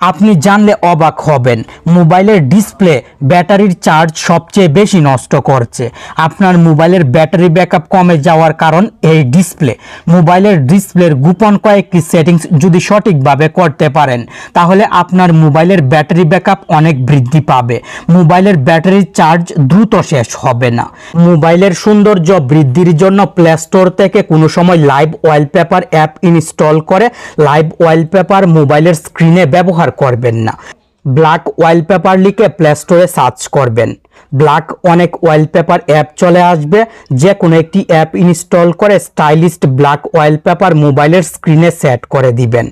আপনি জানলে অবাক হবেন, মোবাইলের ডিসপ্লে ব্যাটারির চার্জ সবচেয়ে বেশি নষ্ট করছে। আপনার মোবাইলের ব্যাটারি ব্যাকআপ কমে যাওয়ার কারণ এই ডিসপ্লে। মোবাইলের ডিসপ্লের গোপন কয়েকটি সেটিংস যদি সঠিকভাবে করতে পারেন, তাহলে আপনার মোবাইলের ব্যাটারি ব্যাকআপ অনেক বৃদ্ধি পাবে। মোবাইলের ব্যাটারির চার্জ দ্রুত শেষ হবে না। মোবাইলের সৌন্দর্য বৃদ্ধির জন্য প্লে স্টোর থেকে কোনো সময় লাইভ ওয়ালপেপার অ্যাপ ইনস্টল করে লাইভ ওয়ালপেপার মোবাইলের স্ক্রিনে ব্যবহার করবেন না। ব্ল্যাক ওয়ালপেপার লিখে প্লে স্টোরে সার্চ করবেন। ব্ল্যাক অনেক ওয়ালপেপার অ্যাপ চলে আসবে। যে কোনো একটি অ্যাপ ইনস্টল করে স্টাইলিস্ট ব্ল্যাক ওয়ালপেপার মোবাইলের স্ক্রিনে সেট করে দিবেন।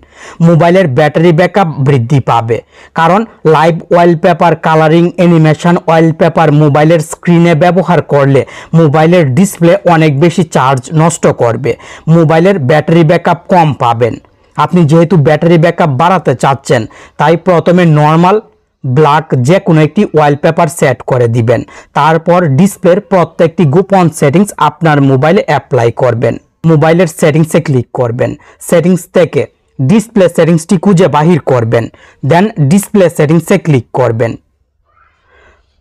মোবাইলের ব্যাটারি ব্যাকআপ বৃদ্ধি পাবে, কারণ live wallpaper colouring animation wallpaper মোবাইলের স্ক্রিনে ব্যবহার করলে মোবাইলের ডিসপ্লে অনেক বেশি চার্জ নষ্ট করবে। মোবাইলের ব্যাটারি ব্যাকআপ কম পাবেন। আপনি যেহেতু ব্যাটারি ব্যাকআপ বাড়াতে চাচ্ছেন, তাই প্রথমে নর্মাল ব্ল্যাক যে কোনো একটি ওয়ালপেপার সেট করে দিবেন। তারপর ডিসপ্লের প্রত্যেকটি গোপন সেটিংস আপনার মোবাইলে অ্যাপ্লাই করবেন। মোবাইলের সেটিংসে ক্লিক করবেন। সেটিংস থেকে ডিসপ্লে সেটিংসটি খুঁজে বাহির করবেন। দেন ডিসপ্লে সেটিংসে ক্লিক করবেন।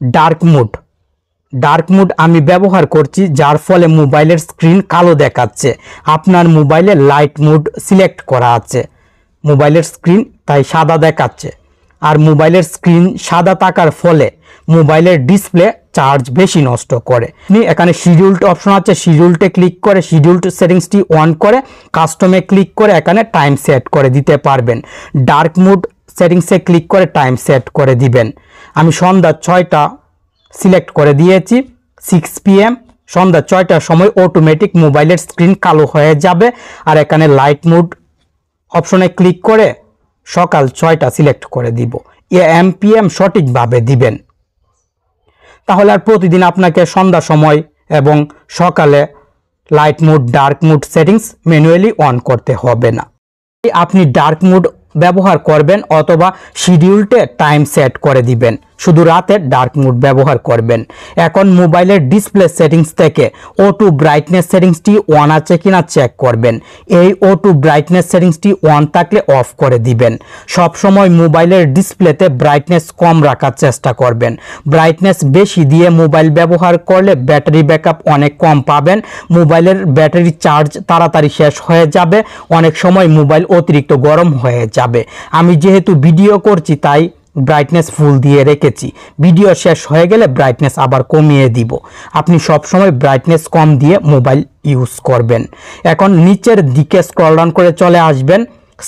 ডার্ক মোড আমি ব্যবহার করছি, যার ফলে মোবাইলের স্ক্রিন কালো দেখাচ্ছে। আপনার মোবাইলে লাইট মোড সিলেক্ট করা আছে, মোবাইলের স্ক্রিন তাই সাদা দেখাচ্ছে। আর মোবাইলের স্ক্রিন সাদা থাকার ফলে মোবাইলের ডিসপ্লে চার্জ বেশি নষ্ট করে। আপনি এখানে শিডিউলড অপশন আছে, শিডিউলডে ক্লিক করে শিডিউলড সেটিংসটি অন করে কাস্টমে ক্লিক করে এখানে টাইম সেট করে দিতে পারবেন। ডার্ক মোড সেটিংসে ক্লিক করে টাইম সেট করে দিবেন। আমি সন্ধ্যা 6টা সিলেক্ট করে দিয়েছি, 6 PM। সন্ধ্যা 6টার সময় অটোমেটিক মোবাইলের স্ক্রিন কালো হয়ে যাবে। আর এখানে লাইট মোড অপশনে ক্লিক করে সকাল 6টা সিলেক্ট করে দিব। AM PM সঠিকভাবে দিবেন, তাহলে আর প্রতিদিন আপনাকে সন্ধ্যা সময় এবং সকালে light mode dark mode settings manually on করতে হবে না। আপনি ডার্ক মোড ব্যবহার করবেন অথবা শিডিউলডে টাইম সেট করে দিবেন, শুধু রাতে ডার্ক মোড ব্যবহার করবেন। এখন মোবাইলের ডিসপ্লে সেটিংস থেকে অটো ব্রাইটনেস সেটিংসটি অন আছে কিনা চেক করবেন। এই অটো ব্রাইটনেস সেটিংসটি অন থাকলে অফ করে দিবেন। সব সময় মোবাইলের ডিসপ্লেতে ব্রাইটনেস কম রাখার চেষ্টা করবেন। ব্রাইটনেস বেশি দিয়ে মোবাইল ব্যবহার করলে ব্যাটারি ব্যাকআপ অনেক কম পাবেন। মোবাইলের ব্যাটারি চার্জ তাড়াতাড়ি শেষ হয়ে যাবে। অনেক সময় মোবাইল অতিরিক্ত গরম হয়ে যাবে। আমি যেহেতু ভিডিও করছি তাই ব্রাইটনেস ফুল দিয়ে রেখেছি। ভিডিও শেষ হয়ে গেলে ব্রাইটনেস আবার কমিয়ে দিব। আপনি সব সময় ব্রাইটনেস কম দিয়ে মোবাইল ইউজ করবেন। এখন নিচের দিকে স্ক্রল ডাউন করে চলে আসবেন।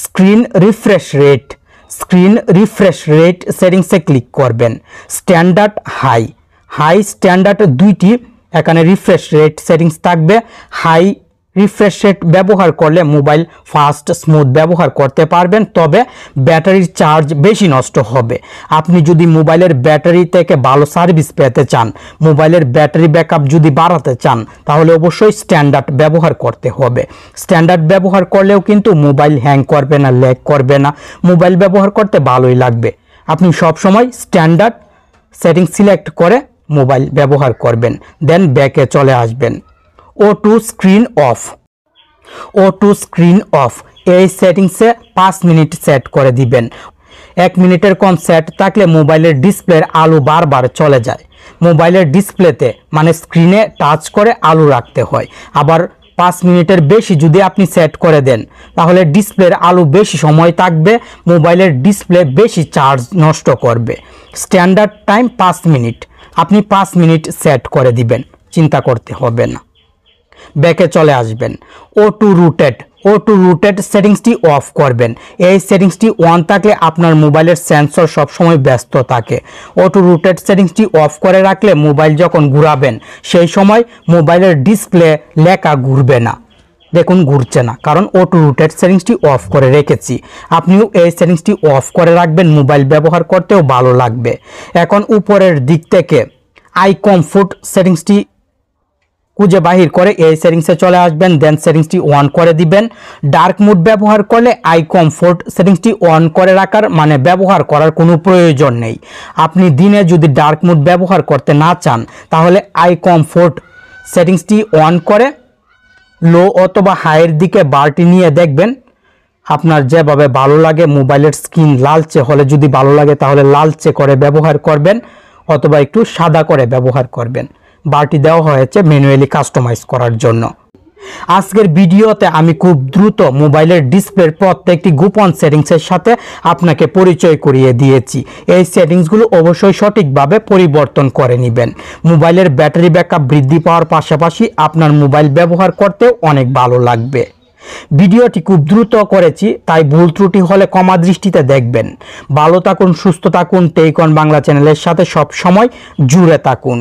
স্ক্রিন রিফ্রেশ রেট সেটিংসে ক্লিক করবেন। স্ট্যান্ডার্ড হাই স্ট্যান্ডার্ড দুইটি এখানে রিফ্রেশ রেট সেটিংস থাকবে। হাই রিফ্রেশ রেট ব্যবহার করলে মোবাইল ফাস্ট স্মুথ ব্যবহার করতে পারবেন, তবে ব্যাটারির চার্জ বেশি নষ্ট হবে। আপনি যদি মোবাইলের ব্যাটারি থেকে ভালো সার্ভিস পেতে চান, মোবাইলের ব্যাটারি ব্যাকআপ যদি বাড়াতে চান, তাহলে অবশ্যই স্ট্যান্ডার্ড ব্যবহার করতে হবে। স্ট্যান্ডার্ড ব্যবহার করলেও কিন্তু মোবাইল হ্যাং করবে না, ল্যাগ করবে না, মোবাইল ব্যবহার করতে ভালোই লাগবে। আপনি সবসময় স্ট্যান্ডার্ড সেটিং সিলেক্ট করে মোবাইল ব্যবহার করবেন। দেন ব্যাকে চলে আসবেন। অটো স্ক্রিন অফ এই সেটিংসে 5 মিনিট সেট করে দিবেন। 1 মিনিটের কম সেট থাকলে মোবাইলের ডিসপ্লের আলো বারবার চলে যায়। মোবাইলের ডিসপ্লেতে মানে স্ক্রিনে টাচ করে আলো রাখতে হয়। আবার 5 মিনিটের বেশি যদি আপনি সেট করে দেন, তাহলে ডিসপ্লের আলো বেশি সময় থাকবে, মোবাইলের ডিসপ্লে বেশি চার্জ নষ্ট করবে। Standard time 5 minute. আপনি 5 মিনিট সেট করে দিবেন, চিন্তা করতে হবে না। ব্যাকে চলে আসবেন। অটো রুটেড সেটিংসটি অফ করবেন। এই সেটিংসটি অন থাকলে আপনার মোবাইলের সেন্সর সবসময় ব্যস্ত থাকে। অটো রুটেড সেটিংসটি অফ করে রাখলে মোবাইল যখন ঘুরাবেন, সেই সময় মোবাইলের ডিসপ্লে লেখা ঘুরবে না। দেখুন ঘুরছে না, কারণ অটো রুটেড সেটিংসটি অফ করে রেখেছি। আপনিও এই সেটিংসটি অফ করে রাখবেন, মোবাইল ব্যবহার করতেও ভালো লাগবে। এখন উপরের দিক থেকে আই কমফোর্ট সেটিংসটি খুঁজে বাহির করে এই সেটিংসে চলে আসবেন। দেন সেটিংসটি অন করে দিবেন। ডার্ক মোড ব্যবহার করলে আই কমফোর্ট সেটিংসটি অন করে রাখার মানে ব্যবহার করার কোনো প্রয়োজন নেই। আপনি দিনে যদি ডার্ক মোড ব্যবহার করতে না চান, তাহলে আই কমফোর্ট সেটিংসটি অন করে লো অথবা হাইয়ের দিকে বারটি নিয়ে দেখবেন আপনার যেভাবে ভালো লাগে, মোবাইলের স্ক্রিন লালচে হলে যদি ভালো লাগে তাহলে লালচে করে ব্যবহার করবেন অথবা একটু সাদা করে ব্যবহার করবেন। বারটি দেওয়া হয়েছে ম্যানুয়ালি কাস্টমাইজ করার জন্য। আজকের ভিডিওতে আমি খুব দ্রুত মোবাইলের ডিসপ্লের প্রত্যেকটি গোপন সেটিংসের সাথে আপনাকে পরিচয় করিয়ে দিয়েছি। এই সেটিংসগুলো অবশ্যই সঠিকভাবে পরিবর্তন করে নেবেন। মোবাইলের ব্যাটারি ব্যাকআপ বৃদ্ধি পাওয়ার পাশাপাশি আপনার মোবাইল ব্যবহার করতেও অনেক ভালো লাগবে। ভিডিওটি খুব দ্রুত করেছি, তাই ভুল ত্রুটি হলে ক্ষমা দৃষ্টিতে দেখবেন। ভালো থাকুন, সুস্থ থাকুন, টেক অন বাংলা চ্যানেলের সাথে সব সময় জুড়ে থাকুন।